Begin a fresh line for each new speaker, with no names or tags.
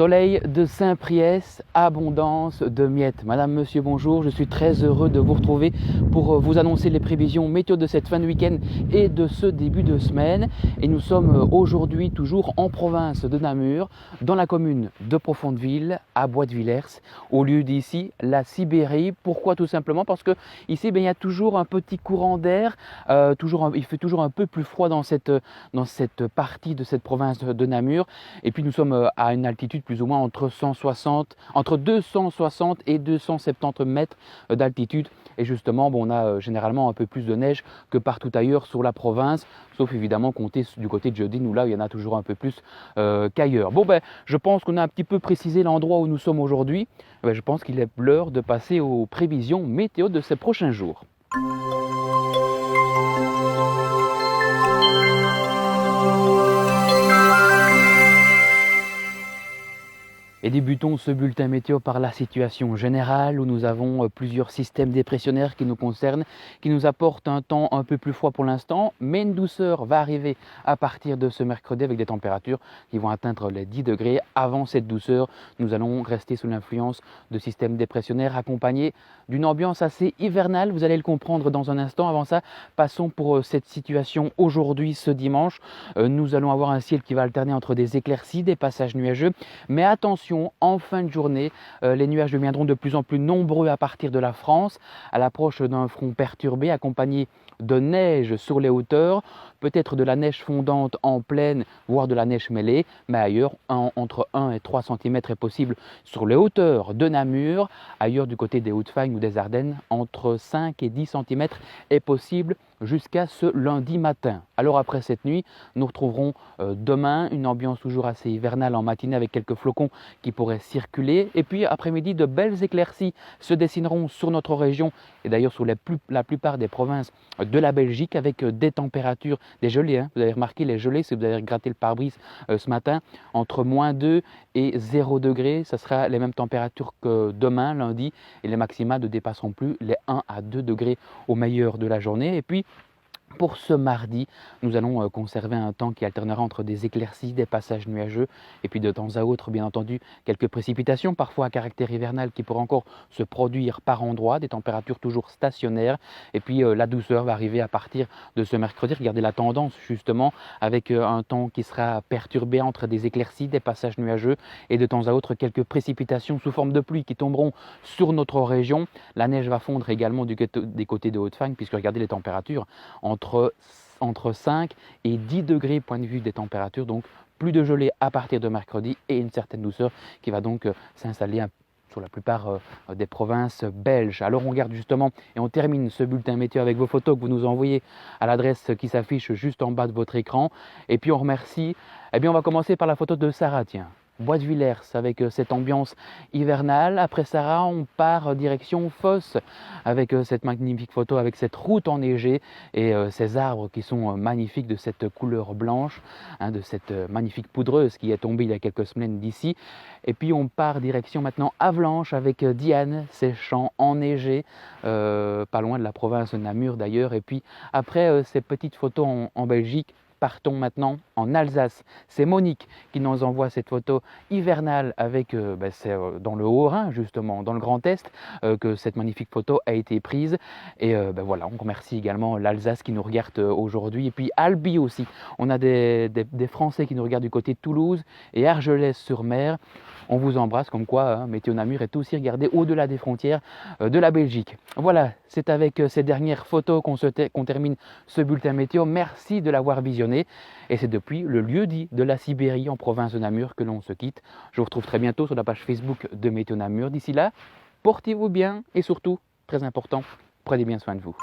Soleil de Saint-Priest, abondance de miettes. Madame, monsieur, bonjour. Je suis très heureux de vous retrouver pour vous annoncer les prévisions météo de cette fin de week-end et de ce début de semaine. Et nous sommes aujourd'hui toujours en province de Namur, dans la commune de Profondeville, à Bois de Villers, au lieu d'ici, la Sibérie. Pourquoi? Tout simplement parce que ici, il y a toujours un petit courant d'air, il fait toujours un peu plus froid dans cette partie de cette province de Namur. Et puis nous sommes à une altitude plus ou moins entre 260 et 270 mètres d'altitude. Et justement, on a généralement un peu plus de neige que partout ailleurs sur la province, sauf évidemment compter du côté de Jeudine où là il y en a toujours un peu plus qu'ailleurs. Je pense qu'on a un petit peu précisé l'endroit où nous sommes aujourd'hui. Je pense qu'il est l'heure de passer aux prévisions météo de ces prochains jours. Et débutons ce bulletin météo par la situation générale où nous avons plusieurs systèmes dépressionnaires qui nous concernent, qui nous apportent un temps un peu plus froid pour l'instant, mais une douceur va arriver à partir de ce mercredi avec des températures qui vont atteindre les 10 degrés. Avant cette douceur, nous allons rester sous l'influence de systèmes dépressionnaires accompagnés d'une ambiance assez hivernale. Vous allez le comprendre dans un instant. Avant ça, passons pour cette situation aujourd'hui, ce dimanche. Nous allons avoir un ciel qui va alterner entre des éclaircies, des passages nuageux, mais attention, en fin de journée, les nuages deviendront de plus en plus nombreux à partir de la France, à l'approche d'un front perturbé accompagné de neige sur les hauteurs, peut-être de la neige fondante en plaine, voire de la neige mêlée, mais ailleurs, entre 1 et 3 cm est possible sur les hauteurs de Namur. Ailleurs, du côté des Hauts-de-Fagne ou des Ardennes, entre 5 et 10 cm est possible jusqu'à ce lundi matin. Alors après cette nuit, nous retrouverons demain une ambiance toujours assez hivernale en matinée avec quelques flocons qui pourraient circuler. Et puis après-midi, de belles éclaircies se dessineront sur notre région et d'ailleurs sur la plupart des provinces de la Belgique avec des températures, des gelées. Vous avez remarqué les gelées, si vous avez gratté le pare-brise ce matin, entre -2 et 0 degrés. Ce sera les mêmes températures que demain, lundi, et les maxima ne dépasseront plus les 1 à 2 degrés au meilleur de la journée. Et puis, pour ce mardi, nous allons conserver un temps qui alternera entre des éclaircies, des passages nuageux et puis de temps à autre, bien entendu, quelques précipitations, parfois à caractère hivernal qui pourraient encore se produire par endroits, des températures toujours stationnaires. Et puis la douceur va arriver à partir de ce mercredi. Regardez la tendance justement avec un temps qui sera perturbé entre des éclaircies, des passages nuageux et de temps à autre quelques précipitations sous forme de pluie qui tomberont sur notre région. La neige va fondre également des côtés de Hauts-de-Fagne puisque regardez les températures entre 5 et 10 degrés point de vue des températures, donc plus de gelée à partir de mercredi et une certaine douceur qui va donc s'installer sur la plupart des provinces belges. Alors on regarde justement et on termine ce bulletin météo avec vos photos que vous nous envoyez à l'adresse qui s'affiche juste en bas de votre écran. Et puis on remercie, on va commencer par la photo de Sarah, tiens. Bois de Villers avec cette ambiance hivernale. Après Sarah, on part direction Fosse avec cette magnifique photo, avec cette route enneigée et ces arbres qui sont magnifiques de cette couleur blanche, de cette magnifique poudreuse qui est tombée il y a quelques semaines d'ici. Et puis on part direction maintenant Avlanches avec Diane, ces champs enneigés, pas loin de la province de Namur d'ailleurs. Et puis après ces petites photos en Belgique, partons maintenant en Alsace. C'est Monique qui nous envoie cette photo hivernale avec, c'est dans le Haut-Rhin justement, dans le Grand Est, que cette magnifique photo a été prise. Et voilà, on remercie également l'Alsace qui nous regarde aujourd'hui. Et puis Albi aussi, on a des Français qui nous regardent du côté de Toulouse et Argelès-sur-Mer. On vous embrasse, comme quoi Météo Namur est aussi regardé au-delà des frontières de la Belgique. Voilà, c'est avec ces dernières photos qu'on termine ce bulletin météo. Merci de l'avoir visionné. Et c'est depuis le lieu-dit de la Sibérie en province de Namur que l'on se quitte. Je vous retrouve très bientôt sur la page Facebook de Météo Namur. D'ici là, portez-vous bien et surtout, très important, prenez bien soin de vous.